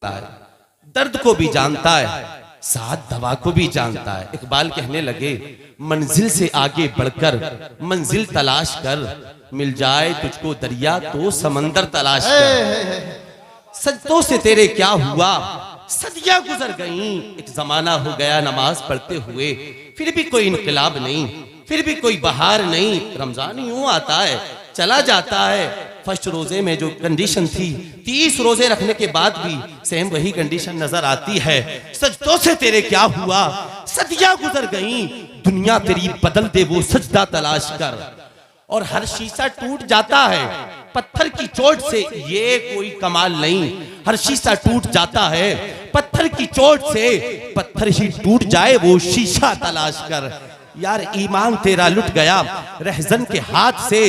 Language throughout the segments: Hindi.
है, दर्द को भी जानता है, साथ दवा को भी जानता है। इकबाल कहने लगे, मंजिल से आगे बढ़कर मंजिल तलाश कर, मिल जाए तुझको दरिया तो समंदर तलाश कर। सजदों से तेरे क्या हुआ, सदियां गुजर गईं, एक जमाना हो गया नमाज पढ़ते हुए, फिर भी कोई इनकलाब नहीं, फिर भी कोई बहार नहीं। रमजान यूं आता है चला जाता है। फर्स्ट रोजे में जो कंडीशन थी, 30 रोजे रखने के बाद भी सेम वही कंडीशन नजर आती है। सजदों से तेरे क्या हुआ, सदियां गुजर गईं, दुनिया तेरी बदल दे वो सजदा तलाश कर। और हर शीशा टूट जाता है पत्थर की चोट से, ये कोई कमाल नहीं। हर शीशा टूट जाता है पत्थर की चोट से, पत्थर ही टूट जाए वो शीशा तलाश कर। यार ईमान तेरा लुट गया रहजन के हाथ से,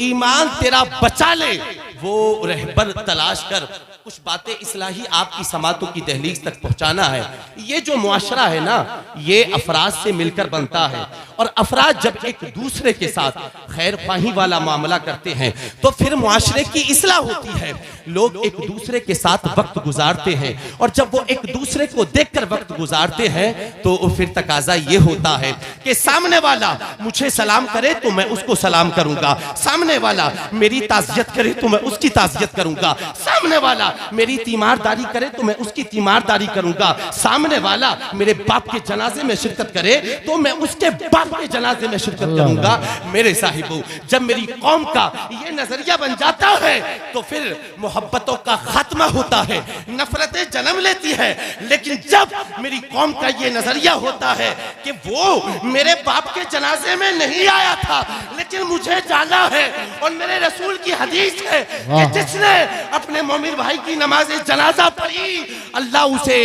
ईमान तेरा बचा ले वो रहबर तलाश कर। कुछ बातें इस्लाही आपकी समातों की दहलीज तक पहुंचाना है। ये जो मुआशरा है ना, ये अफराद से मिलकर बनता है, और अफराद जब एक दूसरे के साथ खैर ख्वाही वाला मामला करते हैं तो फिर मुआशरे की इस्लाह होती है। लोग एक दूसरे के साथ वक्त गुजारते हैं, और जब वो एक दूसरे को देखकर वक्त गुजारते हैं तो फिर तकाजा ये होता है कि सामने वाला मुझे सलाम करे तो मैं उसको सलाम करूंगा, सामने वाला मेरी ताज़ियत करे तो मैं उसकी ताज़ियत करूंगा, सामने वाला मेरी तीमारदारी करे तो मैं उसकी तीमारदारी करूंगा, सामने वाला मेरे बाप के जनाजे में शिरकत करे तो मैं उसके बाप के जनाजे में शिरकत करूंगा। मेरे साहिबों, जब मेरी कौम का ये नजरिया बन जाता है तो फिर मोहब्बतों का खात्मा होता है, नफरतें जन्म लेती है। लेकिन जब मेरी कौम का ये नजरिया होता है कि वो मेरे बाप के जनाजे में नहीं आया था लेकिन मुझे जाना है, और मेरे रसूल की हदीस है कि जिसने अपने मोमिन भाई की नमाज़े जनाजा पढ़ी, अल्लाह उसे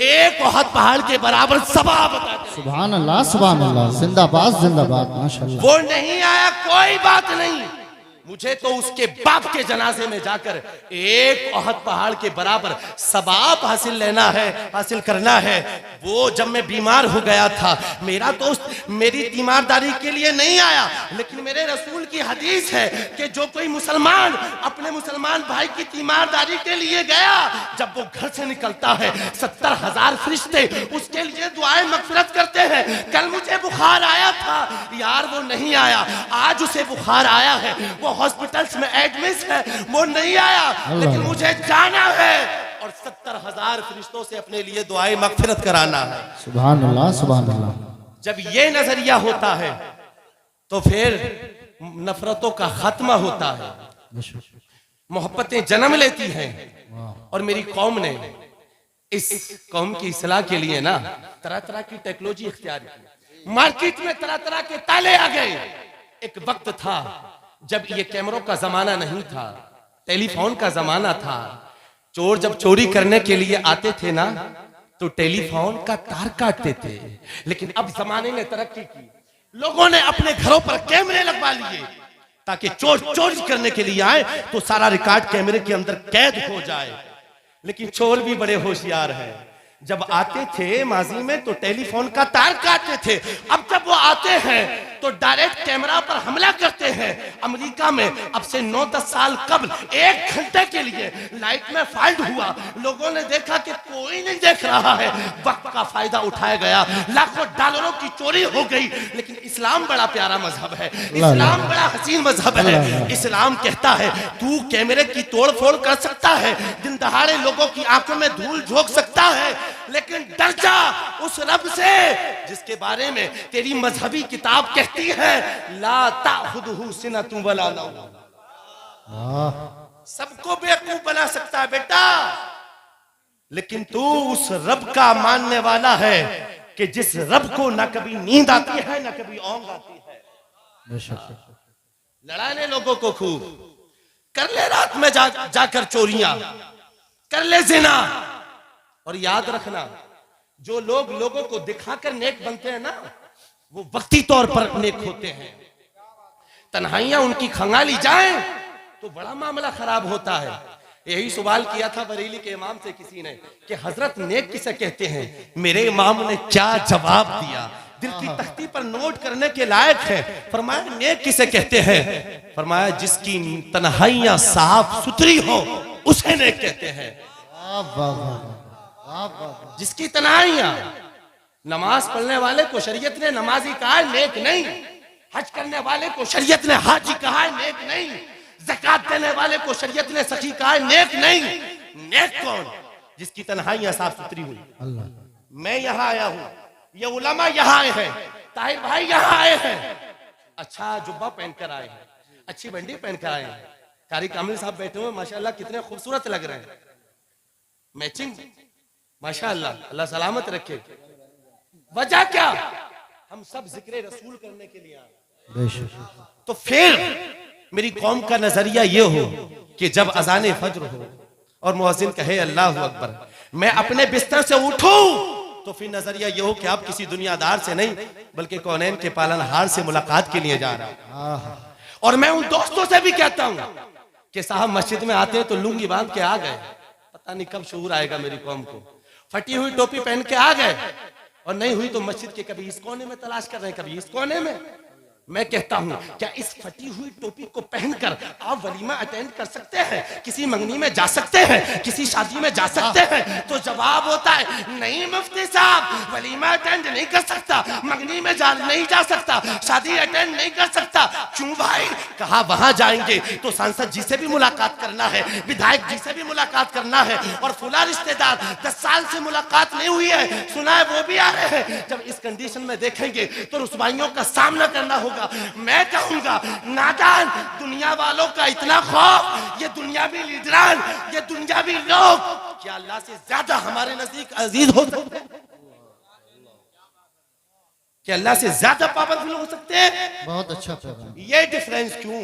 एक ओहद पहाड़ के बराबर सवाब अता करेगा। सुभान अल्लाह, सुभान अल्लाह, जिंदाबाद जिंदाबाद, माशाअल्लाह। वो नहीं आया कोई बात नहीं, मुझे तो उसके बाप के जनाजे में जाकर एक ओहद पहाड़ के बराबर सवाब हासिल लेना है, हासिल करना है। वो जब मैं बीमार हो गया था, मेरा दोस्त मेरी तीमारदारी के लिए नहीं आया, लेकिन मेरे रसूल की हदीस है कि जो कोई मुसलमान अपने मुसलमान भाई की तीमारदारी के लिए गया, जब वो घर से निकलता है 70,000 फरिश्ते उसके लिए दुआएं मगफिरत करते हैं। कल मुझे बुखार आया था यार, वो नहीं आया, आज उसे बुखार आया है, वो हॉस्पिटल्स में एडमिट है, वो नहीं आया, लेकिन मुझे जाना है और 70,000 फरिश्तों से अपने लिए दुआएं मगफिरत कराना है। सुभान अल्लाह, सुभान अल्लाह। जब ये नजरिया होता है तो फिर नफरतों का खात्मा होता है, मोहब्बतें जन्म लेती हैं। और मेरी कौम ने इस कौम की इस्लाह के लिए ना तरह तरह की टेक्नोलॉजी इख्तियार की, मार्केट में तरह तरह के ताले आ गए। एक वक्त था जब ये कैमरों का जमाना नहीं था, टेलीफोन का जमाना था। चोर जब चोरी करने के लिए आते थे ना तो टेलीफोन का तार काटते थे। लेकिन अब जमाने ने तरक्की की, लोगों ने अपने घरों पर कैमरे लगवा लिए ताकि चोर चोरी करने के लिए आए तो सारा रिकॉर्ड कैमरे के अंदर कैद हो जाए। लेकिन चोर भी बड़े होशियार हैं, जब आते थे माजी में तो टेलीफोन का तार काटते थे, अब जब वो आते हैं तो डायरेक्ट कैमरा पर हमला करते हैं। अमेरिका में अब से 9-10 साल कबल 1 घंटे के लिए लाइट में फाल्ट हुआ, लोगों ने देखा कि कोई नहीं देख रहा है, वक्त का फायदा उठाया गया, लाखों डॉलरों की चोरी हो गई। लेकिन इस्लाम बड़ा प्यारा मजहब है, इस्लाम बड़ा हसीन मजहब है। इस्लाम कहता है तू कैमरे की तोड़ फोड़ कर सकता है, दिन दहाड़े लोगों की आंखों में धूल झोंक सकता है, लेकिन डर जा उस रब से जिसके बारे में तेरी मजहबी किताब कहती है ला ताखुदहु सिनतुन वला नौम। सबको बेवकूफ बना सकता है बेटा, लेकिन तू उस रब का मानने वाला है कि जिस रब को ना कभी नींद आती है ना कभी ऊंघ आती है। लड़ाने लोगों को खूब, कर ले रात में जाकर चोरियां, कर ले जिना। और याद रखना, जो लोग लोगों को दिखाकर नेक बनते हैं ना, वो वक्ती तौर पर नेक होते हैं। तन्हाइयां उनकी खंगाली जाए तो बड़ा मामला खराब होता है। यही सवाल किया था बरेली के इमाम से किसी ने कि हजरत नेक किसे कहते हैं? मेरे इमाम ने क्या जवाब दिया, दिल की तख्ती पर नोट करने के लायक है। फरमाया नेक किसे कहते हैं? फरमाया जिसकी तन्हाइयां साफ सुथरी हो उसे नेक कहते हैं। जिसकी तन्हाइयां, नमाज पढ़ने वाले को शरीयत ने नमाजी कहा है, नेक नहीं। हज करने वाले को शरीयत ने हाजी कहा है, नेक नहीं। ज़कात देने वाले को शरीयत ने सखी कहा है, नेक नहीं। नेक कौन? जिसकी तन्हाइयां साफ सुथरी हुई। मैं यहाँ आया हूँ, ये उलमा यहाँ आए हैं, ताहिर भाई यहाँ आए हैं, अच्छा जुब्बा पहनकर आए हैं, अच्छी बंडी पहनकर आए हैं। कारी कामिल साहब बैठे हुए, माशाल्लाह कितने खूबसूरत लग रहे हैं, मैचिंग माशाल्लाह, अल्लाह सलामत रखे। वजह क्या? हम सब जिक्र रसूल करने के लिए आए। तो फिर मेरी कौम का नजरिया ये हो कि जब अजान फज्र हो और मुअज्जिन कहे अल्लाहु अकबर, मैं अपने बिस्तर से उठूं, तो फिर नजरिया ये हो कि आप किसी दुनियादार से नहीं बल्कि कौनैन के पालनहार से मुलाकात के लिए जा रहा हूं। और मैं उन दोस्तों से भी कहता हूं कि साहब मस्जिद में आते हैं तो लुंगी बांध के आ गए, पता नहीं कब शऊर आएगा मेरी कौम को। फटी हुई टोपी पहन के आ गए, और नहीं हुई तो मस्जिद के कभी इस कोने में तलाश कर रहे हैं, कभी इस कोने में। मैं कहता हूं क्या इस फटी हुई टोपी को पहनकर आप वलीमा अटेंड कर सकते हैं, किसी मंगनी में जा सकते हैं, किसी शादी में जा सकते हैं? तो जवाब होता है नहीं मुफ्ती साहब, वलीमा अटेंड नहीं कर सकता, मंगनी में नहीं जा सकता, शादी अटेंड नहीं कर सकता। क्यों भाई? कहा वहां जाएंगे तो सांसद जी से भी मुलाकात करना है, विधायक जी से भी मुलाकात करना है, और फुला रिश्तेदार 10 साल से मुलाकात नहीं हुई है, सुना है वो भी आ रहे हैं। जब इस कंडीशन में देखेंगे तो रुसवाइयों का सामना करना होगा। मैं कहूंगा नादान दुनिया वालों का इतना खौफ, ये दुनियावी लीडरान, ये दुनियावी लोग क्या अल्लाह से ज्यादा हमारे नजदीक अजीज हो सकते हैं? क्या अल्लाह से ज्यादा पाबंद हो सकते हैं? बहुत अच्छा पैगाम। ये डिफरेंस क्यों?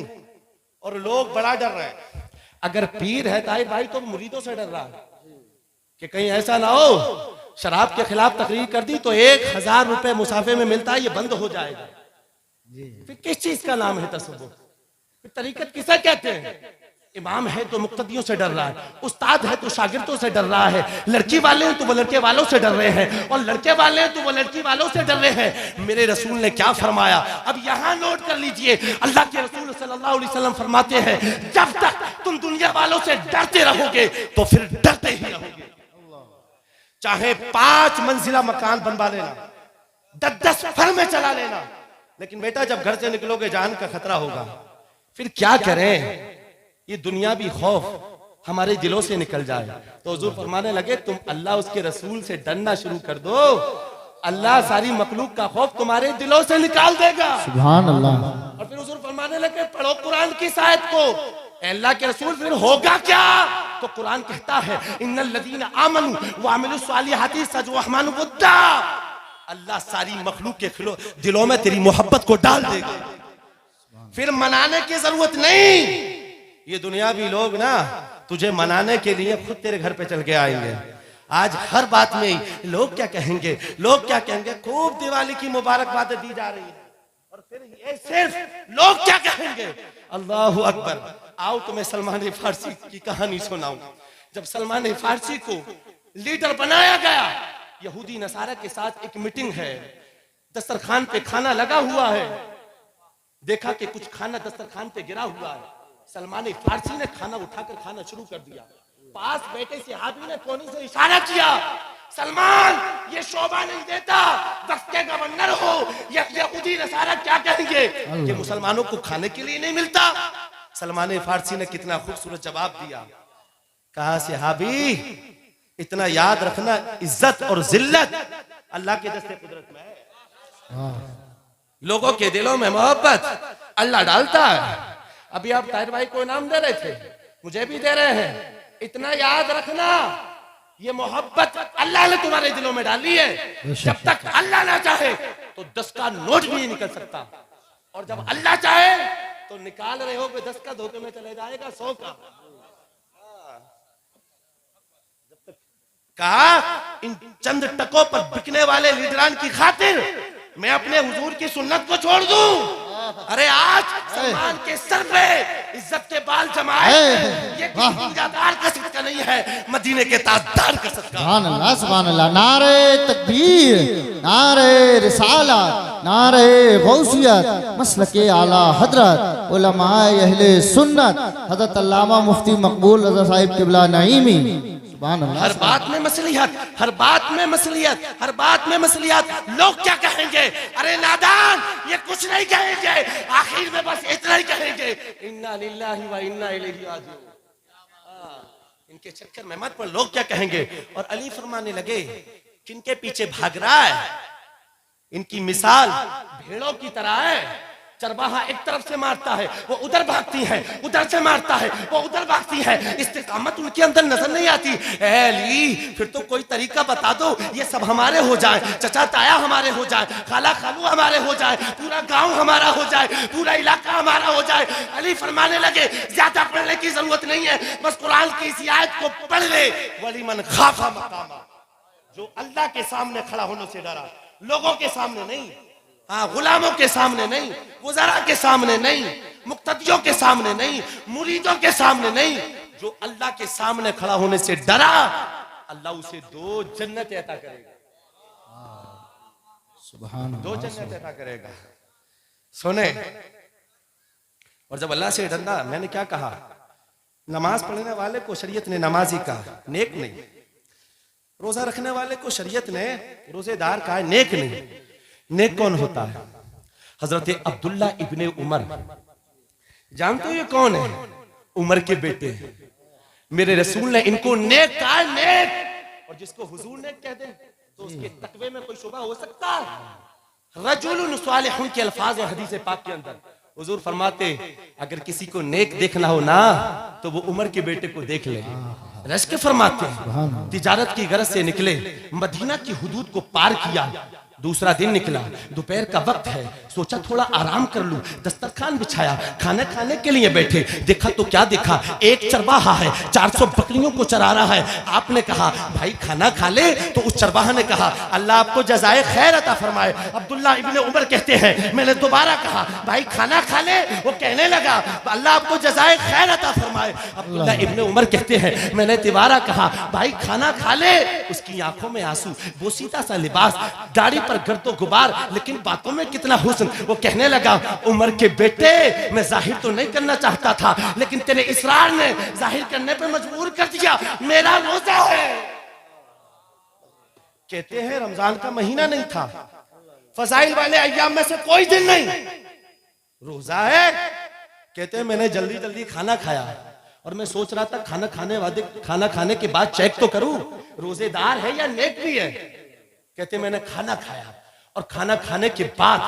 और लोग बड़ा डर रहे हैं। अगर पीर है ताहिर भाई तो मुरीदों से डर रहा है कि कहीं ऐसा ना हो शराब के खिलाफ तकरीर कर दी तो 1000 रुपए मुसाफे में मिलता है, ये बंद हो जाएगा। फिर किस चीज का नाम है तसव्वुफ? फिर तरीकत किसे कहते हैं? इमाम है तो मुक्तदियों से डर रहा है, उस्ताद है तो शागिर्दों से डर रहा है, लड़की वाले हैं तो वो लड़के वालों से डर रहे हैं, और लड़के वाले हैं तो वो लड़की वालों से डर रहे हैं। मेरे रसूल ने क्या फरमाया? अब यहाँ नोट कर लीजिए, अल्लाह के रसूल सल्लल्लाहु अलैहि वसल्लम फरमाते हैं जब तक तुम दुनिया वालों से डरते रहोगे तो फिर डरते ही रहोगे। चाहे 5 मंजिला मकान बनवा लेना, 10 फर्में चला लेना, लेकिन बेटा जब घर से निकलोगे जान का खतरा होगा। फिर क्या करें? ये दुनियावी खौफ हमारे दिलों से निकल जाए। तो हुजूर फरमाने लगे तुम अल्लाह उसके रसूल से डरना शुरू कर दो, अल्लाह सारी मखलूक का खौफ तुम्हारे दिलों से निकाल देगा। सुभान अल्लाह। और फिर हुजूर फरमाने लगे पढ़ो कुरान की इस आयत को। अल्लाह के रसूल फिर होगा क्या? तो कुरान कहता है इन्नल लदीना आमनू व अमिलुस सालिहाति सजवहमानु बुद्दा, अल्लाह सारी मखलूक के दिलों में तेरी मोहब्बत को डाल देगा। फिर मनाने की जरूरत नहीं। ये दुनियावी लोग ना तुझे मनाने के लिए खुद तेरे घर पे चल के आएंगे। आज हर बात में लोग क्या कहेंगे, लोग क्या कहेंगे, खूब दिवाली की मुबारकबाद दी जा रही है, और फिर ये सिर्फ लोग क्या कहेंगे। अल्लाहु अकबर। आओ तुम्हें सलमान फारसी की कहानी सुनाऊं। जब सलमान फारसी को लीडर बनाया गया, यहूदी नसारा के साथ एक मीटिंग है, दस्तरखान पे खाना लगा हुआ है, देखा कि कुछ खाना दस्तरखान पे गिरा हुआ है। सलमान फारसी ने खाना उठाकर खाना शुरू कर दिया। पास बैठे सहाबी ने कोनी से इशारा किया, सलमान ये शोभा नहीं देता, वक्त के गवर्नर हो, यहूदी नसारा क्या कहेंगे कि मुसलमानों को खाने के लिए नहीं मिलता। सलमान फारसी ने कितना खूबसूरत जवाब दिया, कहा सहाबी इतना याद रखना, इज्जत और जिल्लत अल्लाह के दस्ते कुदरत में है। लोगों के दिलों में मोहब्बत अल्लाह डालता है। अभी आप ताहिर भाई को इनाम दे रहे थे, मुझे भी दे रहे हैं। इतना याद रखना ये मोहब्बत अल्लाह ने तुम्हारे दिलों में डाली है। जब तक अल्लाह ना चाहे तो 10 का नोट भी नहीं निकल सकता, और जब अल्लाह चाहे तो निकाल रहे हो 10 का धोखे में चले जाएगा 100 का। कहा इन चंद टकों पर बिकने वाले लीडरान की खातिर मैं अपने हुजूर की सुन्नत को छोड़ दूं? अरे आज सलमान के सर पे इज्जत के बाल जमाए, ये दुनियादार का सदका नहीं है, मदीने के ताजदार का सदका। सुभान अल्लाह, सुभान अल्लाह। नारे तकबीर, नारे रिसालत, नारे गौसियत, मसलके आला हजरत उलमाए अहले सुन्नत हजरत अल्लामा मुफ्ती मकबूल रज़ा साहिब क़िबला नईमी सुभान अल्लाह। हर बात में मसलियत, हर बात में मसलियत, हर बात में मसलियत। लोग क्या कहेंगे? अरे नादान, ये कुछ नहीं कहेंगे, आखिर में बस इतना ही कहेंगे, इन्ना लिल्लाहि व इन्ना इलैहि राजिऊन। इनके चक्कर में मत पड़, लोग क्या कहेंगे। और अली फरमाने लगे, किनके पीछे भाग रहा है? इनकी मिसाल भेड़ों की तरह है। चरवाहा एक तरफ से मारता है, वो उधर भागती है, उधर से मारता है, वो उधर भागती है। इस्तिकामत उनके अंदर नजर नहीं आती। ए अली, फिर तो कोई तरीका बता दो, ये सब हमारे हो जाए, चचा ताया हमारे हो जाए, खाला खालू हमारे हो जाए, पूरा गांव हमारा हो जाए, पूरा इलाका हमारा हो जाए। अली फरमाने लगे, ज्यादा पढ़ने की जरूरत नहीं है, बस कुरान की इस आयत को पढ़ ले, वलिमन खाफा मकामा, जो अल्लाह के सामने खड़ा होने से डरा, लोगों के सामने नहीं, हाँ, गुलामों के सामने नहीं, गुजारा के सामने नहीं, मुक्तदियों के सामने नहीं, मुरीदों के सामने नहीं, जो अल्लाह के सामने खड़ा होने से डरा, अल्लाह उसे 2 जन्नत अता करेगा। सुभान अल्लाह। 2 जन्नत अता करेगा। सुने, और जब अल्लाह से डरना, मैंने क्या कहा, नमाज पढ़ने वाले को शरीयत ने नमाजी कहा, नेक नहीं। रोजा रखने वाले को शरीयत ने रोजेदार कहा, नेक नहीं। नेक कौन होता है? हजरत अब्दुल्ला इब्ने उमर, जानते हो ये कौन है? उमर के बेटे। मेरे रसूल ने इनको नेक कहा, नेक। और जिसको हुजूर नेक कह दे तो उसके तकवे में कोई शुबा हो सकता है? रजुलुन सालिहुन के अल्फाज है हदीस पाक के अंदर। हुजूर फरमाते, अगर किसी को नेक देखना हो ना, तो वो उमर के बेटे को देख ले। रश के फरमाते हैं, तिजारत की गरज से निकले, मदीना की हुदूद को पार किया, दूसरा दिन निकला, दोपहर का वक्त है, सोचा थोड़ा आराम कर लूं, दस्तरखान बिछाया, खाना खाने के लिए बैठे, देखा तो क्या देखा, एक चरवाहा है, 400 बकरियों को चरा रहा है। आपने कहा, भाई खाना खा ले, तो उस चरवाहा ने कहा, अल्लाह आपको जज़ाए खैर अता फरमाए। अब्दुल्ला इब्ने उमर कहते हैं, मैंने दोबारा कहा, भाई खाना खा ले, वो कहने लगा, अल्लाह आपको जज़ाए खैर अता फरमाए। अब्दुल्ला इब्ने उमर कहते हैं, मैंने दोबारा कहा, भाई खाना खा ले। उसकी आंखों में आंसू, बोसीता सा लिबास, दाढ़ी पर गर्दो गुबार, लेकिन बातों में कितना हुस्न। वो कहने लगा, उमर के बेटे, मैं जाहिर तो नहीं करना चाहता था, लेकिन तेरे इसरार ने जाहिर करने पे मजबूर कर दिया, मेरा रोजा है। कहते हैं रमजान का महीना नहीं था, फजाइल वाले अय्याम में से कोई दिन नहीं, रोजा है। कहते हैं मैंने जल्दी जल्दी खाना खाया, और मैं सोच रहा था खाना खाने के बाद चेक तो करूं रोजेदार है या नेक भी है। कहते मैंने खाना खाया, और खाना खाने के बाद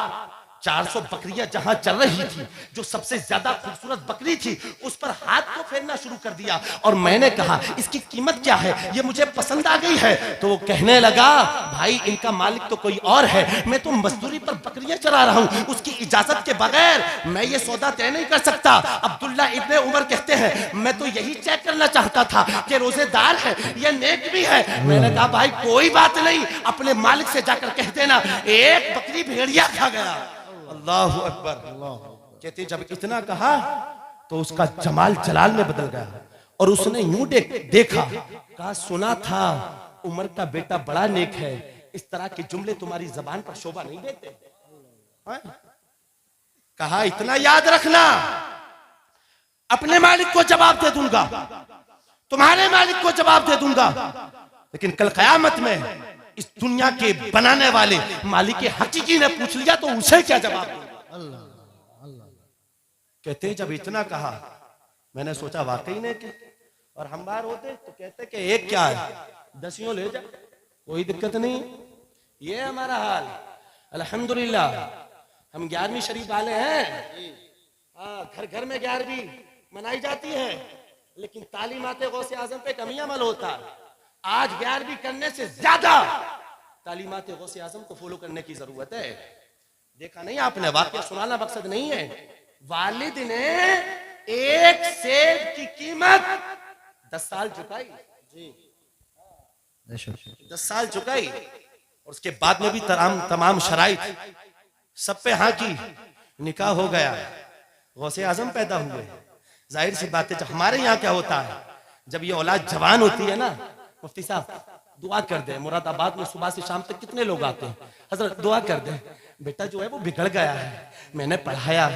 400 बकरियां जहां चल रही थी, जो सबसे ज्यादा खूबसूरत बकरी थी, उस पर हाथ को फेरना शुरू कर दिया, और मैंने कहा इसकी कीमत क्या है, ये मुझे पसंद आ गई है। तो वो कहने लगा, भाई इनका मालिक तो कोई और है, मैं तो मजदूरी पर बकरियां चरा रहा हूं, उसकी इजाजत के बगैर मैं ये सौदा तय नहीं कर सकता। अब्दुल्ला इब्ने उमर कहते हैं, मैं तो यही चेक करना चाहता था कि रोजेदार है या नेक भी है। मैंने कहा, भाई कोई बात नहीं, अपने मालिक से जाकर कह देना एक बकरी भेड़िया खा गया। अल्लाहु अकबर। कहते जब इतना कहा तो उसका जमाल जलाल में बदल गया, और उसने यूं देखा, कहा सुना था उमर का बेटा बड़ा नेक है, इस तरह के जुमले तुम्हारी जबान पर शोभा नहीं देते। कहा इतना याद रखना, अपने मालिक को जवाब दे दूंगा, तुम्हारे मालिक को जवाब दे दूंगा, लेकिन कल कयामत में इस दुनिया के बनाने वाले मालिक के हकीकी ने पूछ लिया तो उसे क्या जवाब दूंगा। कहते जब इतना कहा, मैंने सोचा वाकई ने के, और हम बाहर होते तो कहते कि एक क्या है, 10 ले जा, कोई दिक्कत नहीं। ये हमारा हाल, अल्हम्दुलिल्लाह हम 11वीं शरीफ वाले हैं। हाँ, घर घर में 11वीं मनाई जाती है, लेकिन तालीमाते गौसे आजम पे कमी अमल होता है। आज 11वीं करने से ज्यादा तालीमाते गौसे आजम को फॉलो करने की जरूरत है। देखा नहीं आपने, वाकया सुनाना मकसद नहीं है। वालिद ने एक सेब की कीमत 10 साल चुकाई, 10 साल चुकाई, और उसके बाद में भी तमाम शराइत सब पे हाँ की, निकाह हो गया, गौसे आजम पैदा हुए। जाहिर सी बात है, जब हमारे यहाँ क्या होता है, जब ये औलाद जवान होती है ना, मुफ्ती साहब दुआ कर दे, मुरादाबाद में सुबह से शाम तक कितने लोग आते हैं, हजरत दुआ कर दे, बेटा जो है वो बिगड़ गया है, मैंने पढ़ाया,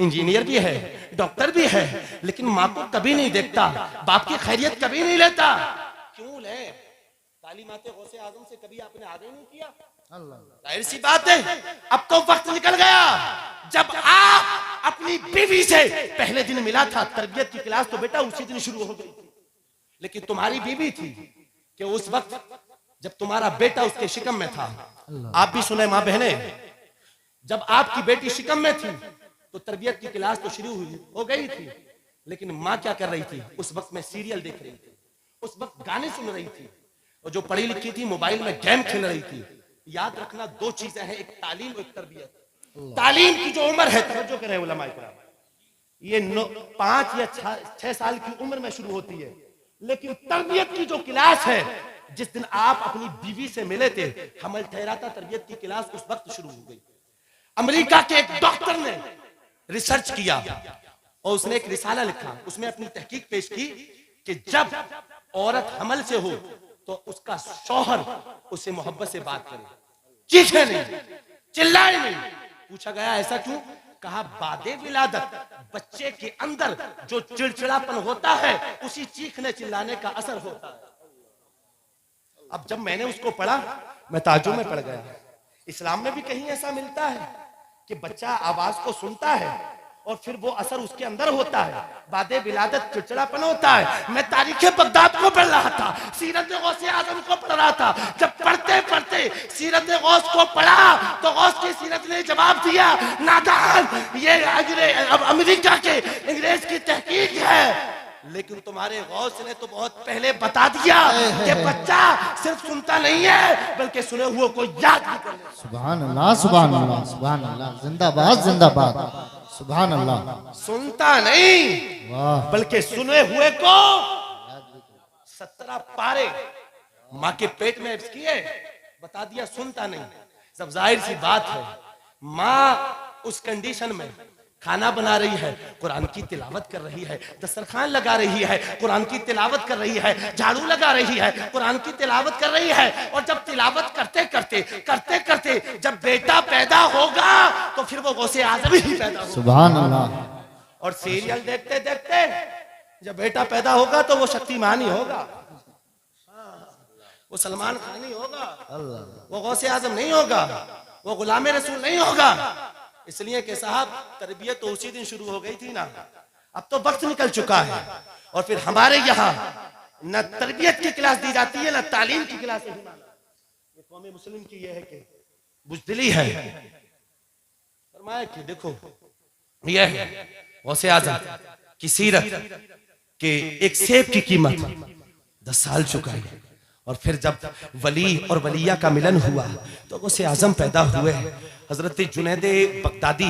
इंजीनियर भी है, डॉक्टर भी है, लेकिन माँ को कभी नहीं देखता, बाप की खैरियत कभी नहीं लेता। क्यों ले? तालीमाते गौसे आजम से कभी आपने आगे नहीं किया? अल्लाह जाहिर सी बात है, अब तो वक्त निकल गया जब आप अपनी बीवी से पहले दिन मिला था, तरबियत की क्लास तो बेटा उसी दिन शुरू हो गई थी, लेकिन तुम्हारी बीवी थी कि उस वक्त जब तुम्हारा बेटा उसके शिकम में था। आप भी सुने माँ बहने, जब आपकी बेटी शिकम में थी तो तरबियत की क्लास तो शुरू हो गई थी, लेकिन माँ क्या कर रही थी? उस वक्त मैं सीरियल देख रही थी, उस वक्त गाने सुन रही थी, और जो पढ़ी लिखी थी मोबाइल में गेम खेल रही थी। याद रखना, दो चीजें हैं, एक तालीम और एक तरबियत। तालीम की जो उम्र है, तवज्जो करें उलमा इकराम, ये 5 या 6 साल की उम्र में शुरू होती है, लेकिन तरबियत की जो क्लास है, जिस दिन आप अपनी बीवी से मिले थे, हमल ठहराता तरबियत की क्लास उस वक्त शुरू हो गई। अमेरिका के एक डॉक्टर ने रिसर्च किया और उसने एक रिसाला लिखा, उसमें अपनी तहकीक पेश की कि जब औरत हमल से हो तो उसका शौहर उससे मोहब्बत से बात करे, चीखे नहीं, चिल्लाए नहीं। पूछा गया ऐसा क्यों? कहा बादे विलादत बच्चे के अंदर जो चिड़चिड़ापन होता है उसी चीखने चिल्लाने का असर होता है। अब जब मैंने उसको पढ़ा मैं ताज्जुब में पड़ गया। इस्लाम में भी कहीं ऐसा मिलता है कि बच्चा आवाज को सुनता है और फिर वो असर उसके अंदर होता है, बादे विलादत चिड़चिड़ापन होता है। मैं तारीख बगदाद को पढ़ रहा था, सीरत गौसे आजम को पढ़ रहा था। जब पढ़ते पढ़ते सीरत गौस को पढ़ा तो गौस की सीरत ने जवाब दिया, नादान, ये अमेरिका के अंग्रेज की तहकीक है, लेकिन तुम्हारे गौस ने तो बहुत पहले बता दिया कि बच्चा सिर्फ सुनता नहीं है बल्कि सुने हुए को याद भी कर लेता। सुभान अल्लाह, सुभान अल्लाह, सुभान अल्लाह, जिंदाबाद जिंदाबाद, सुभान अल्लाह। सुनता नहीं वाह, बल्कि सुने हुए को 17 पारे माँ के पेट में किए, बता दिया सुनता नहीं। सब जाहिर सी बात है, माँ उस कंडीशन में खाना बना रही है, कुरान की तिलावत कर रही है, दस्तरखान लगा रही है, कुरान की तिलावत कर रही है, झाड़ू लगा रही है, कुरान की तिलावत कर रही है। और जब तिलावत करते करते करते करते जब बेटा पैदा होगा तो फिर वो गौसे आजम ही पैदा होगा। सुभान अल्लाह। और सीरियल देखते देखते जब बेटा पैदा होगा तो वो शक्तिमान ही होगा, वो सलमान खान ही होगा, वो गौसे आजम नहीं होगा, वो गुलाम रसूल नहीं होगा। इसलिए कि साहब तरबियत तो उसी दिन शुरू हो गई थी ना, अब तो वक्त निकल चुका है। और फिर हमारे यहाँ न तरबियत की क्लास दी जाती है न तालीम की क्लास। ये कौम मुस्लिम की ये है कि बुज़दिली है। फरमाया कि देखो ये है गौसे आज़म की सीरत के एक सेब की कीमत 10 साल चुकाई, और फिर जब वली और वलिया का मिलन हुआ तो गौसे आज़म पैदा हुए। हजरत जुनैद बगदादी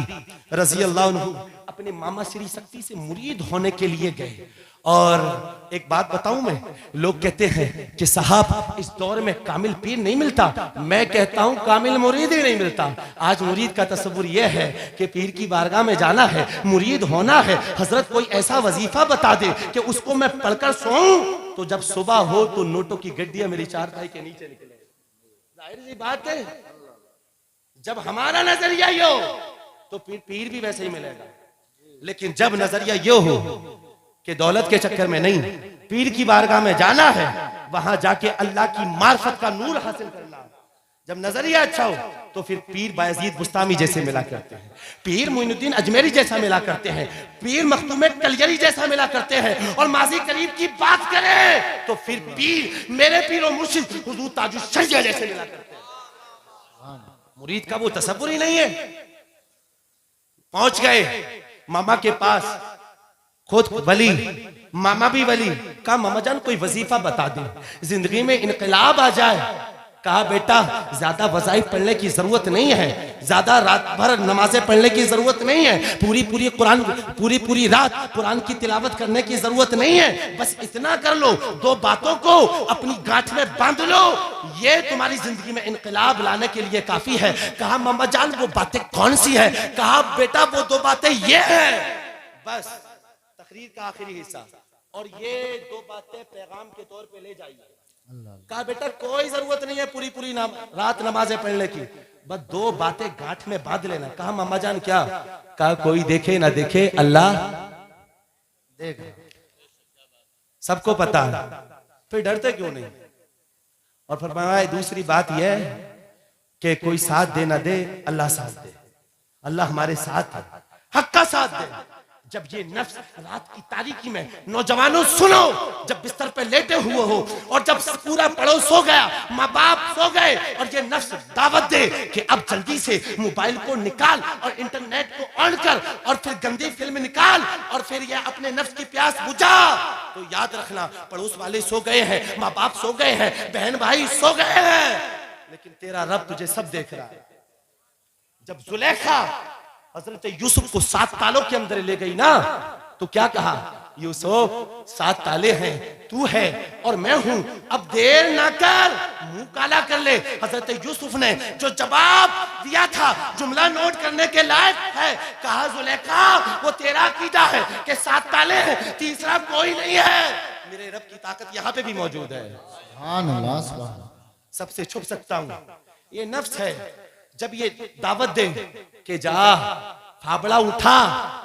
रजी अल्लाह अन्हु अपने मामा श्री शक्ति से मुरीद होने के लिए गए। और एक बात बताऊं मैं, लोग कहते हैं कि साहब इस दौर में कामिल पीर नहीं मिलता, मैं कहता हूं कामिल मुरीद ही नहीं मिलता। आज मुरीद का तस्वुर यह है कि पीर की बारगाह में जाना है, मुरीद होना है, हजरत कोई ऐसा वजीफा बता दे कि उसको मैं पढ़कर सोऊं तो जब सुबह हो तो नोटों की गड्डियां मेरी चारपाई के नीचे निकले। जाहिर सी बात है, जब हमारा नजरिया ये हो तो पीर भी वैसे ही मिलेगा, लेकिन जब नजरिया ये हो कि दौलत के चक्कर में नहीं, पीर की बारगाह में जाना है, वहां जाके अल्लाह की मार्फत का नूर हासिल करना, जब नजरिया अच्छा हो तो फिर पीर बायजीद बुस्तामी जैसे मिला करते हैं, पीर मोइनुद्दीन अजमेरी जैसा मिला करते हैं, पीर मखदूम कलियरी जैसा मिला करते हैं। और माजी करीब की बात करें तो फिर पीर मेरे पीर और मुर्शिद हुजूर ताजुल शरिया जैसे मिला करते हैं। मुरीद का वो तसव्वुर ही नहीं है। पहुंच गए मामा के पास, खुद वली, मामा भी वली। कहा मामा जान कोई वजीफा बता दे, जिंदगी में इनकलाब आ जाए। कहा बेटा ज्यादा वज़ाइफ पढ़ने की जरूरत नहीं है, ज्यादा रात भर नमाजें पढ़ने की जरूरत नहीं है, पूरी रात कुरान की तिलावत करने की जरूरत नहीं है। बस इतना कर लो, 2 बातों को अपनी गांठ में बांध लो, ये तुम्हारी जिंदगी में इनकलाब लाने के लिए काफी है। कहा मामा जान वो बातें कौन सी है? कहा बेटा वो 2 बातें ये है। बस तकरीर का आखिरी हिस्सा, और ये 2 बातें पैगाम के तौर पे ले जाइए। कहा बेटा कोई जरूरत नहीं है पूरी रात नमाजें पढ़ने की, बस 2 बातें गांठ में बांध लेना। कहा मामा जान क्या? कहा कोई देखे ना देखे अल्लाह देख, सबको पता है, फिर डरते क्यों नहीं? और फरमाया दूसरी बात यह है कि कोई साथ दे ना दे, अल्लाह साथ दे। अल्लाह हमारे साथ है, हक का साथ दे। जब ये नफ्स रात की तारीकी में, नौजवानों सुनो, जब बिस्तर पे लेटे हुए हो और जब पूरा पड़ोस सो गया, माँ बाप सो गए, और ये नफ्स दावत दे कि अब जल्दी से मोबाइल को निकाल और इंटरनेट को ऑन कर और फिर गंदी फिल्म निकाल और फिर ये अपने नफ्स की प्यास बुझा, तो याद रखना पड़ोस वाले सो गए हैं, माँ बाप सो गए हैं, बहन भाई सो गए हैं, लेकिन तेरा रब तुझे सब देख रहा है। जब जुलेखा हजरत यूसुफ को 7 तालों के अंदर ले गई ना, तो क्या कहा, यूसुफ 7 ताले हैं, तू है और मैं हूं, अब देर ना कर, मुंह काला कर ले। हजरत यूसुफ ने जो जवाब दिया था जुमला नोट करने के लायक है। कहा जुलेखा वो तेरा अकीदा है कि 7 ताले हैं, तीसरा कोई नहीं है, मेरे रब की ताकत यहां पे भी मौजूद है। सुभान अल्लाह, सुभान। सबसे छुप सकता हूं, ये नफ्स है। जब ये दावत दे कि जा फाबड़ा उठा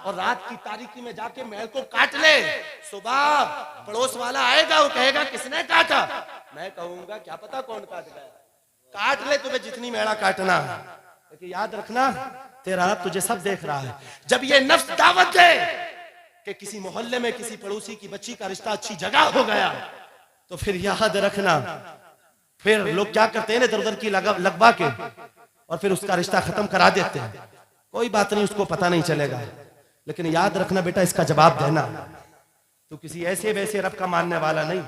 और रात की तारीकी में जाके महल को काट ले, सुबह पड़ोस वाला आएगा, वो कहेगा किसने काटा, मैं कहूंगा क्या पता कौन काट गया, काट ले तुम्हें जितनी मेड़ा काटना, लेकिन याद रखना तेरा रब तुझे सब देख रहा है। जब ये नफ्स दावत दे कि किसी मोहल्ले में किसी पड़ोसी की बच्ची का रिश्ता अच्छी जगह हो गया, तो फिर याद रखना फिर लोग क्या करते हैं, इधर उधर की लगवा के और फिर उसका रिश्ता खत्म करा देते हैं। कोई बात नहीं, उसको पता नहीं चलेगा, लेकिन याद रखना बेटा इसका जवाब देना। तू किसी ऐसे वैसे रब का मानने वाला नहीं,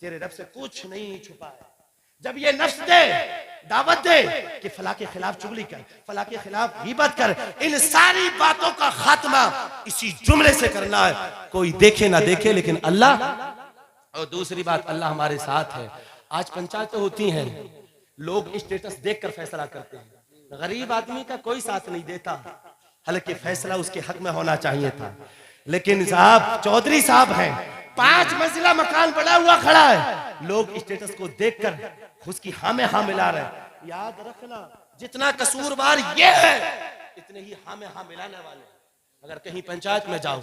तेरे रब से कुछ नहीं छुपा है। जब ये नफ्स दे दावत दे कि फला के खिलाफ चुगली कर, फला के खिलाफ गीबत कर, इन सारी बातों का खात्मा इसी जुमले से करना है, कोई देखे ना देखे लेकिन अल्लाह। और दूसरी बात, अल्लाह हमारे साथ है। आज पंचायतें होती हैं, लोग स्टेटस देखकर फैसला करते हैं, गरीब आदमी का कोई साथ नहीं देता, हालांकि फैसला उसके हक में होना चाहिए था। लेकिन साहब चौधरी साहब हैं, 5 मंजिला मकान बना हुआ खड़ा है, लोग स्टेटस को देखकर उसकी हाँ में हाँ मिला रहे। याद रखना जितना कसूरवार ये है इतने ही हाँ में हाँ मिलाने वाले। अगर कहीं पंचायत में जाओ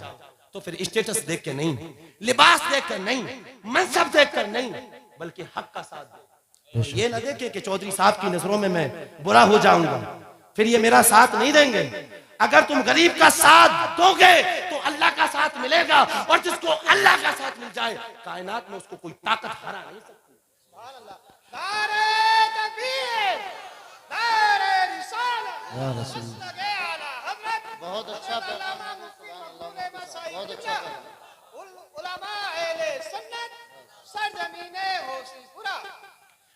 तो फिर स्टेटस देख के नहीं, लिबास देख कर नहीं, मनसब देख कर नहीं, बल्कि हक का साथ दे। ये ना देखे कि चौधरी साहब की नजरों में मैं बुरा हो जाऊंगा, फिर ये मेरा साथ नहीं देंगे। अगर तुम गरीब का साथ दोगे तो अल्लाह का साथ मिलेगा, और जिसको अल्लाह का साथ मिल जाए कायनात में उसको कोई ताकत हरा नहीं सकती। नारे तकबीर, नारे रिसालत, या रसूल। मसलके आला हज़रत, बहुत अच्छा पैगाम है, बहुत अच्छा। उलमा अहले सुन्नत, सरजमीने होशिपुरा।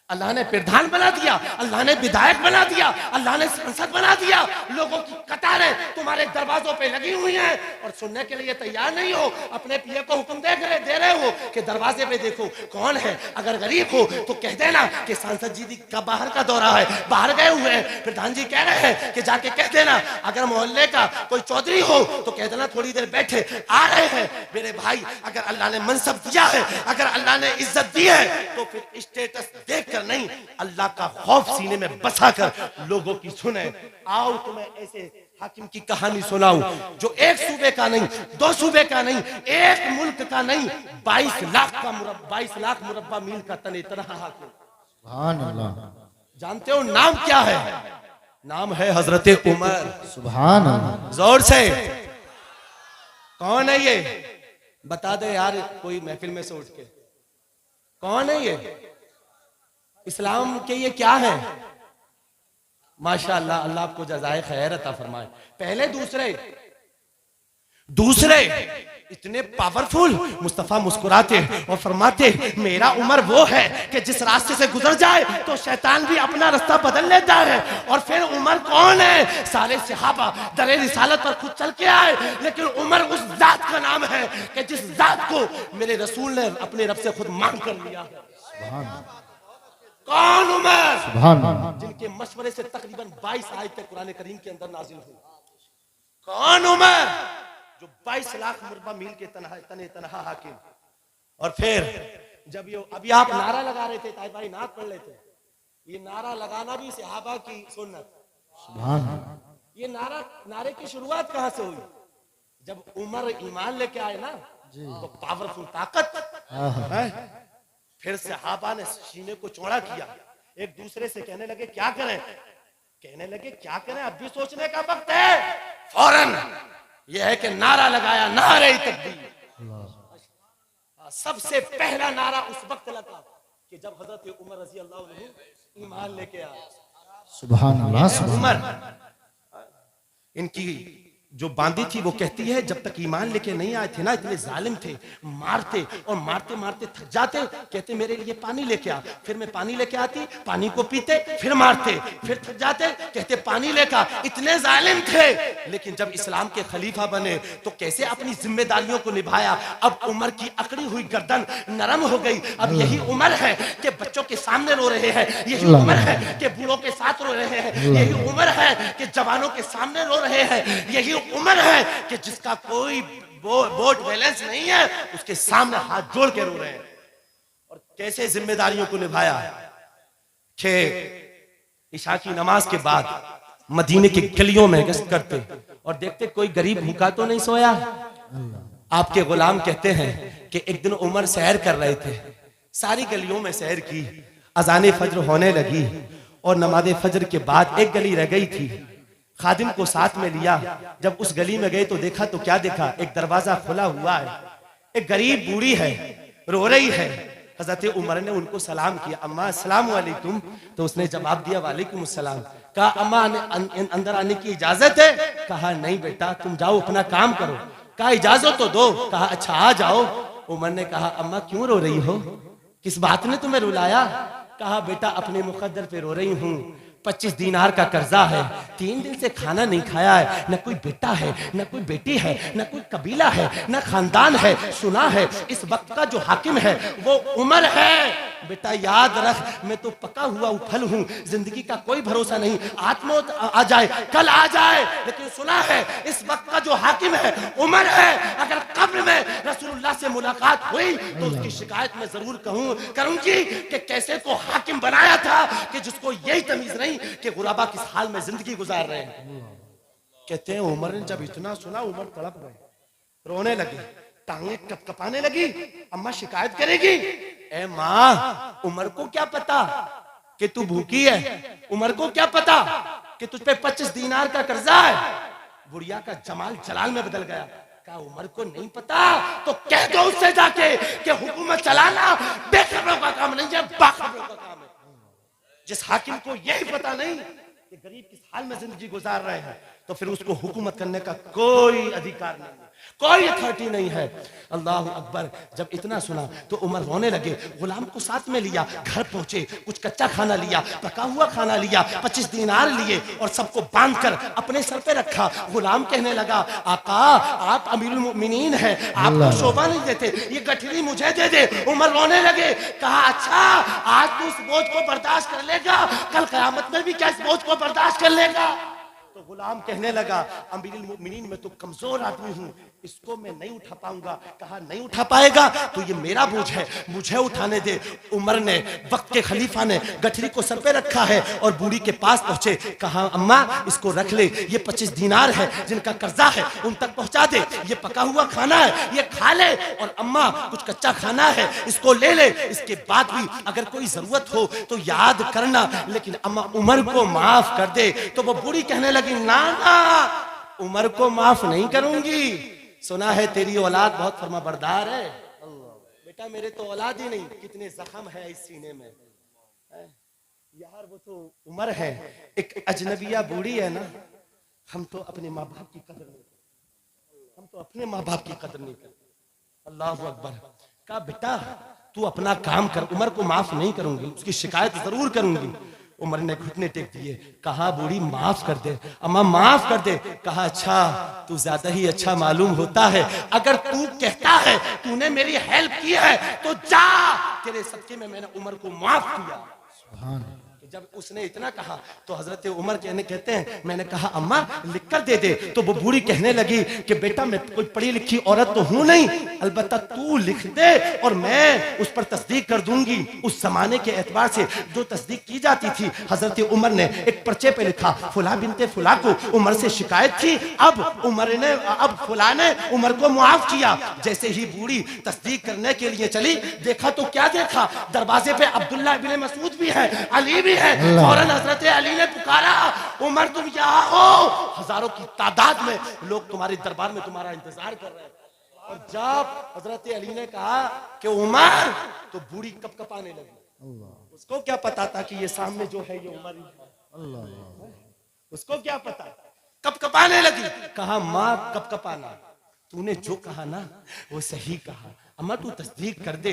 अल्लाह ने प्रधान बना दिया, अल्लाह ने विधायक बना दिया, अल्लाह ने सांसद बना दिया, लोगों की कतारें तुम्हारे दरवाजों पे लगी हुई हैं और सुनने के लिए तैयार नहीं हो। अपने पीए को हुक्म दे रहे हो कि दरवाजे पे देखो कौन है, अगर गरीब हो तो कह देना कि सांसद जी का बाहर का दौरा है, बाहर गए हुए हैं, प्रधान जी कह रहे हैं कि जाके कह देना। अगर मोहल्ले का कोई चौधरी हो तो कह देना थोड़ी देर बैठे आ रहे हैं। मेरे भाई अगर अल्लाह ने मनसब दिया है, अगर अल्लाह ने इज्जत दी है, तो फिर स्टेटस देख नहीं, अल्लाह का खौफ सीने में बसा कर लोगों की सुने। आओ तुम्हें ऐसे हाकिम की कहानी सुनाऊं जो एक सूबे का नहीं, 2 सूबे का नहीं, एक मुल्क का नहीं, 22 लाख मुरब्बा मील का तने तरह हाकिम। सुभान अल्लाह। जानते हो नाम क्या है? नाम है हजरत उमर। सुभान अल्लाह। जोर से कौन है ये? बता दे यार कोई महफिल में से उठ के, कौन है ये? इस्लाम के ये क्या है? माशाअल्लाह, अल्लाह आपको जज़ाए खैर अता फरमाए। पहले दूसरे इतने पावरफुल। मुस्तफा मुस्कुराते और फरमाते मेरा उमर वो है कि जिस रास्ते से गुजर जाए तो शैतान भी अपना रास्ता बदल लेता है। और फिर उमर कौन है? सारे सहाबा दरे रिसालत पर खुद चल के आए, लेकिन उमर उस जात का नाम है कि जिस जात को मेरे रसूल ने अपने रब से खुद मांग कर लिया। कौन उमर? सुभान अल्लाह। जिनके मशवरे से तकरीबन 22 आयतें कुरान करीम के अंदर नाजिल हुई। कौन उमर? जो 22 लाख मुरब्बा मील के तनहा हाकिम। और फिर जब ये अभी आप नारा लगा रहे थे, ताई भाई नात पढ़ लेते, ये नारा लगाना भी सहाबा की सुन्नत। सुभान अल्लाह। ये नारे की शुरुआत कहां से हुई? जब उमर ईमान लेके आए ना, तो पावरफुल ताकत है। फिर सहाबा ने सीने को चौड़ा किया, एक दूसरे से कहने लगे क्या करें, कहने लगे क्या करें, अब भी सोचने का वक्त है। फौरन यह है कि नारा लगाया, नारे तकबीर। सबसे पहला नारा उस वक्त लगा कि जब हजरत उमर रजी अल्लाह अन्हु ईमान लेके आए। सुभान अल्लाह, सुभान उमर, इनकी जो बांदी थी वो कहती है जब तक ईमान लेके नहीं आए थे ना, इतने जालिम थे, मारते और मारते मारते थक जाते, कहते मेरे लिए पानी लेके आ, फिर मैं पानी लेके आती, पानी को पीते, फिर मारते, फिर थक जाते, कहते पानी लेके आ, इतने जालिम थे। लेकिन जब इस्लाम के खलीफा बने तो कैसे अपनी जिम्मेदारियों को निभाया। अब उमर की अकड़ी हुई गर्दन नरम हो गई। अब यही उम्र है कि बच्चों के सामने रो रहे हैं, यही उम्र है कि बूढ़ों के साथ रो रहे हैं, यही उम्र है कि जवानों के सामने रो रहे हैं, यही उम्र है कि जिसका कोई वोट बैलेंस नहीं है उसके सामने हाथ जोड़ के रो रहे हैं। और कैसे जिम्मेदारियों को निभाया कि इशा की नमाज के बाद मदीने की गलियों में गश्त करते और देखते कोई गरीब भूखा तो नहीं सोया। आपके गुलाम कहते हैं कि एक दिन उमर सैर कर रहे थे, सारी गलियों में सैर की, अजान फज्र होने लगी और नमाज फज्र के बाद एक गली रह गई थी। खादिम को साथ में लिया, जब उस गली में गए तो देखा तो क्या देखा, एक दरवाजा खुला हुआ है, एक गरीब बूढ़ी है, रो रही है। हजरत उमर ने उनको सलाम किया, अम्मा अस्सलाम वालेकुम, तो उसने जवाब दिया वालेकुम अस्सलाम। कहा अम्मा अंदर आने की इजाजत है? कहा नहीं बेटा, तुम जाओ अपना काम करो। कहा इजाजत तो दो। कहा अच्छा आ जाओ। उमर ने कहा अम्मा क्यों रो रही हो, किस बात ने तुम्हें रुलाया? कहा बेटा अपने मुकद्दर पे रो रही हूँ, 25 दीनार का कर्जा है, 3 दिन से खाना नहीं खाया है, न कोई बेटा है, न कोई बेटी है, न कोई कबीला है, न खानदान है। सुना है इस वक्त का जो हाकिम है वो उमर है। बेटा याद रख, मैं तो पका हुआ फल हूँ, जिंदगी का कोई भरोसा नहीं, आज मौत आ जाए कल आ जाए, लेकिन सुना है इस वक्त का जो हाकिम है उमर है। अगर कब्र में रसूलुल्लाह से मुलाकात हुई तो उसकी शिकायत मैं जरूर करूंगी कि कैसे को हाकिम बनाया था कि जिसको यही तमीज नहीं कि गुलाबा किस हाल में जिंदगी गुजार रहे हैं। कहते हैं उमर ने जब इतना सुना उमर तड़प गए, रोने लगे, टांगे कपकपाने लगी। अम्मा शिकायत करेगी? ए माँ, उमर को क्या पता कि तू भूखी है, उमर को क्या पता कि तुझ पे 25 दीनार का कर्जा है। बुढ़िया का जमाल जलाल में बदल गया। कहा उमर को नहीं पता तो कह दो उससे जाके कि हुकूमत चलाना बेखबरों का काम नहीं है, बाखबरों का काम है। जिस हाकिम को यही पता नहीं कि गरीब किस हाल में जिंदगी गुजार रहे हैं तो फिर उसको हुकूमत करने का कोई अधिकार नहीं है, कोई अथॉरिटी नहीं है। अल्लाह अकबर। जब इतना सुना तो उमर रोने लगे, गुलाम को साथ में लिया, घर पहुंचे, कुछ कच्चा खाना लिया, पका हुआ खाना लिया, 25 दीनार लिए और सबको बांधकर अपने सर पे रखा। गुलाम कहने लगा आका आप अमीरुल मोमिनीन हैं, आपको शोभा नहीं देते, ये गठरी मुझे दे दे। उमर रोने लगे। कहा अच्छा आज तू इस बोझ को बर्दाश्त कर लेगा, कल कयामत में भी क्या इस बोझ को बर्दाश्त कर लेगा? तो गुलाम कहने लगा अमीरुल मोमिनीन मैं तो कमजोर आदमी हूँ, इसको मैं नहीं उठा पाऊंगा। कहा नहीं उठा पाएगा तो ये मेरा बोझ है, मुझे उठाने दे। उमर ने, वक्त के खलीफा ने गठरी को सर पे रखा है और बूढ़ी के पास पहुंचे। कहा अम्मा इसको रख ले, ये 25 दीनार है जिनका कर्जा है उन तक पहुंचा दे, ये पका हुआ खाना है ये खा ले, और अम्मा कुछ कच्चा खाना है इसको ले ले, इसके बाद भी अगर कोई जरूरत हो तो याद करना, लेकिन अम्मा उमर को माफ कर दे। तो वो बूढ़ी कहने लगी ना ना, उमर को माफ नहीं करूंगी। सुना है तेरी औलाद बहुत फरमाबरदार है। बेटा मेरे तो औलाद ही नहीं, कितने जख्म है इस सीने में यार। वो तो उमर है, एक अजनबिया बूढ़ी है ना। हम तो अपने माँ बाप की कदर नहीं करते, हम तो अपने माँ बाप की कदर नहीं करते। अल्लाह अकबर। कहा बेटा तू अपना काम कर, उमर को माफ नहीं करूंगी, उसकी शिकायत जरूर करूंगी। उमर ने घुटने टेक दिए। कहा बूढ़ी माफ कर दे, अम्मा माफ कर दे। कहा अच्छा तू ज्यादा ही अच्छा मालूम होता है, अगर तू कहता है तूने मेरी हेल्प की है तो जा, तेरे सदके में मैंने उमर को माफ किया। जब उसने इतना कहा तो हजरत उमर कहते हैं मैंने कहा अम्मा लिख कर दे दे। तो वो बूढ़ी कहने लगी कि बेटा मैं कोई पढ़ी लिखी औरत तो हूं नहीं, अलबत्ता तू लिख दे और मैं उस पर तस्दीक कर दूंगी। उस जमाने के एतबार से जो तस्दीक की जाती थी, हजरत उमर ने एक पर्चे पे लिखा फुला बिनते फुला को उमर से शिकायत थी, अब फुला ने उमर को मुआफ किया। जैसे ही बूढ़ी तस्दीक करने के लिए चली, देखा तो क्या देखा, दरवाजे पे अब्दुल्ला इब्ने मसूद भी है, अली भी है। फौरन हजरत अली ने पुकारा उमर तुम यहाँ हो, हजारों की तादाद में लोग तुम्हारे दरबार में तुम्हारा इंतजार कर रहे हैं। और जब हजरत अली ने कहा कि उमर, तो बूढ़ी कपकपाने लगी। उसको क्या पता था कि ये सामने जो है ये उमर ही है, उसको क्या पता, कपकपाने लगी। कहा माँ कपकपाना, तूने जो कहा ना वो सही कहा, अम्मा तू तस्दीक कर दे,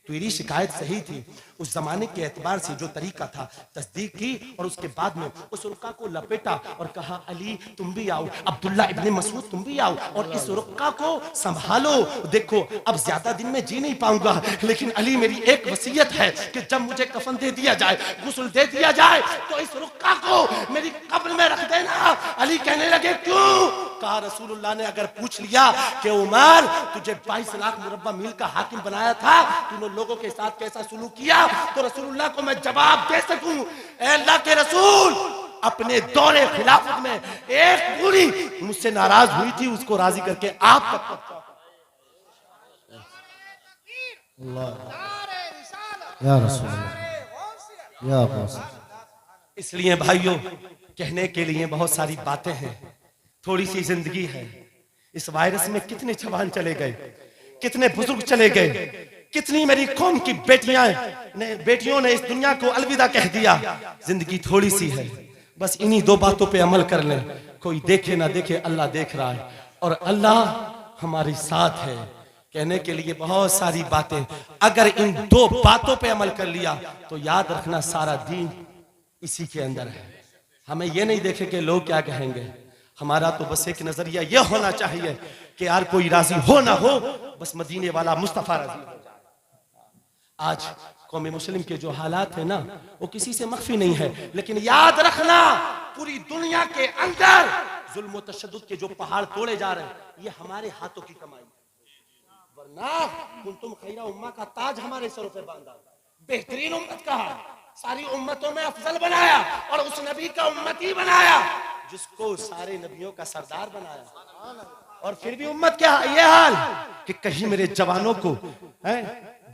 तेरी शिकायत सही थी। उस जमाने के एतबार से जो तरीका था, तस्दीक की और उसके बाद में उस रुक्का को लपेटा और कहा अली तुम भी आओ, अब्दुल्ला इब्ने मसूद तुम भी आओ और इस रुक्का को संभालो। देखो अब ज्यादा दिन में जी नहीं पाऊंगा, लेकिन अली मेरी एक वसीयत है कि जब मुझे कफन दे दिया जाए, गुस्ल दे दिया जाए, तो इस रुक्का को मेरी कब्र में रख देना। अली कहने लगे क्यों? कहा रसूलुल्लाह ने अगर पूछ लिया कि उमर तुझे 22 लाख मुरब्बा मील का हाकिम बनाया था, तूने लोगों के साथ कैसा सुलूक किया, तो रसूलुल्लाह को मैं जवाब दे सकूं। ए अल्लाह के रसूल, अपने दौरे खिलाफत में एक बूढ़ी मुझसे नाराज हुई थी, उसको राजी करके आप तक पहुंचा। या रसूल अल्लाह, या गौस। इसलिए भाइयों कहने के लिए बहुत सारी बातें हैं, थोड़ी सी जिंदगी है। इस वायरस में कितने जवान चले गए, कितने बुजुर्ग चले गए, कितनी मेरी कौम की बेटियों ने इस दुनिया को अलविदा कह दिया। जिंदगी थोड़ी सी है, बस इन्हीं दो बातों पे अमल कर लें। कोई देखे ना देखे, अल्लाह देख रहा है और अल्लाह हमारे साथ है। कहने के लिए बहुत सारी बातें, अगर इन दो बातों पे अमल कर लिया तो याद रखना सारा दीन इसी के अंदर है। हमें ये नहीं देखे कि लोग क्या कहेंगे, हमारा तो बस एक नजरिया यह होना चाहिए कि यार कोई राजी हो ना हो, बस मदीने वाला मुस्तफा राजी हो जाए। आज कौम मुस्लिम के जो हालात है ना, वो किसी से मख्फी नहीं है, लेकिन याद रखना पूरी दुनिया के अंदर जुल्म और तशद्दुद के जो पहाड़ तोड़े जा रहे हैं, ये हमारे हाथों की कमाई है। वरना कुंतुम खैरा उम्मा का ताज हमारे सरों पे बांधा, बेहतरीन उम्मत कहा, सारी उम्मतों में अफजल बनाया और उस नबी का उम्मती बनाया जिसको सारे नबियों का सरदार बनाया। और फिर भी उम्मत क्या ये हाल कि कहीं मेरे जवानों को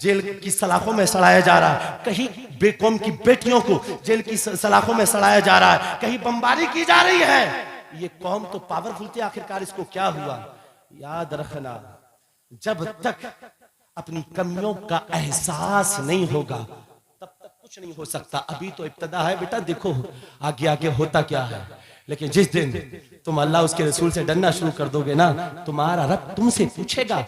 जेल की सलाखों में सड़ाया जा रहा है, कहीं बेकौम की बेटियों को जेल की सलाखों में सड़ाया जा रहा है, कहीं बमबारी की जा रही है। ये कौम तो पावरफुल थी, आखिरकार इसको क्या हुआ? याद रखना, जब तक अपनी कमियों का एहसास नहीं होगा तब तक कुछ नहीं हो सकता। अभी तो इब्तदा है बेटा, देखो आगे आगे होता क्या है। लेकिन जिस दिन तुम अल्लाह उसके रसूल से डरना शुरू कर दोगे ना, तुम्हारा रब तुमसे पूछेगा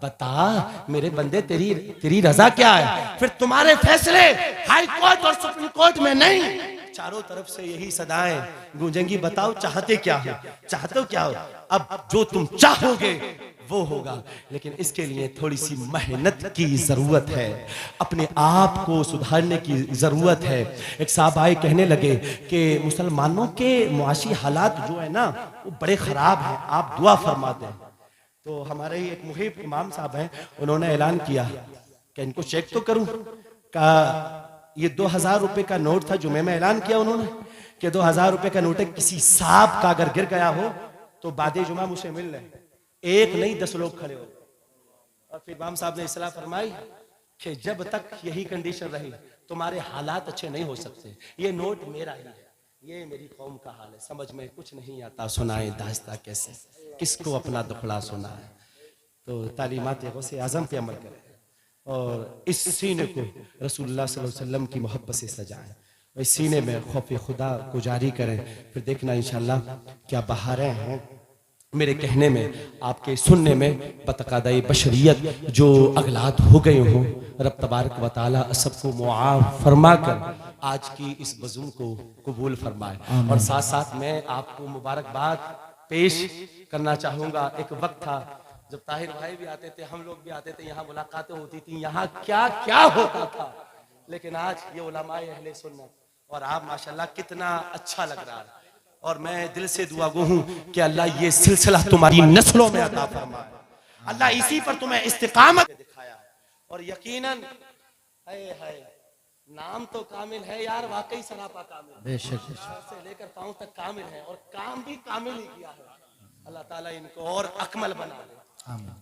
बता मेरे बंदे तेरी रजा क्या है। फिर तुम्हारे फैसले हाई कोर्ट और सुप्रीम कोर्ट में नहीं, चारों तरफ से यही सदाएं गूंजेंगी, बताओ चाहते क्या हो, चाहते हो क्या हो। अब जो तुम चाहोगे वो होगा, लेकिन इसके लिए थोड़ी सी मेहनत की जरूरत है, अपने आप को सुधारने की जरूरत है। एक साहब आए कहने लगे कि मुसलमानों के मुआशी हालात जो है ना वो बड़े खराब हैं, आप दुआ फरमा दें। तो हमारे ही एक मुहिब इमाम साहब हैं, उन्होंने ऐलान किया कि इनको चेक तो करूं। का ये 2000 रुपए का नोट था, जुमे में ऐलान किया उन्होंने कि 2000 रुपए का नोट है, किसी सांप का अगर गिर गया हो तो बादे जुमा मुझसे मिल लें। एक नहीं 10 लोग खड़े हो। और फिर इमाम साहब ने इस्लाह फरमाई कि जब तक यही कंडीशन रही तुम्हारे हालात अच्छे नहीं हो सकते। ये नोट मेरा ही है, ये मेरी कौम का हाल है, समझ में कुछ नहीं आता, सुनाए दास्ता कैसे, किसको अपना दुखड़ा सुनाए। तो तालीमात गौसे आज़म पे अमल करें और इस सीने को रसूलुल्लाह सल्लल्लाहु अलैहि वसल्लम की मोहब्बत से सजाएं, इस सीने में खौफ खुदा को जारी करें। फिर देखना इंशाअल्लाह क्या बहारें हैं मेरे कहने में, आपके सुनने में बतकादाई बशरियत जो अगलात हो गए हों, रब तबारक व तआला सबको मुआफ़ फरमा कर आज की इस बज़ुम को कबूल फरमाए। और साथ साथ मैं आपको मुबारकबाद पेश करना चाहूँगा। एक वक्त था जब ताहिर भाई भी आते थे, हम लोग भी आते थे, यहाँ मुलाकातें होती थी, यहाँ क्या क्या होता था। लेकिन आज ये उलमाए अहले सुन्नत और आप माशाल्लाह कितना अच्छा लग रहा है। और मैं दिल से दुआ गो हूं कि अल्लाह ये सिलसिला तुम्हारी नस्लों में अता फरमाए, अल्लाह इसी पर तुम्हें इस्तिकामत दिखाया है। और यकीनन है नाम तो कामिल है यार, वाकई सरापा कामिल, बेशक से लेकर पांव तक कामिल है और काम भी कामिल ही किया है। अल्लाह ताला इनको और अकमल बना दे। आमीन।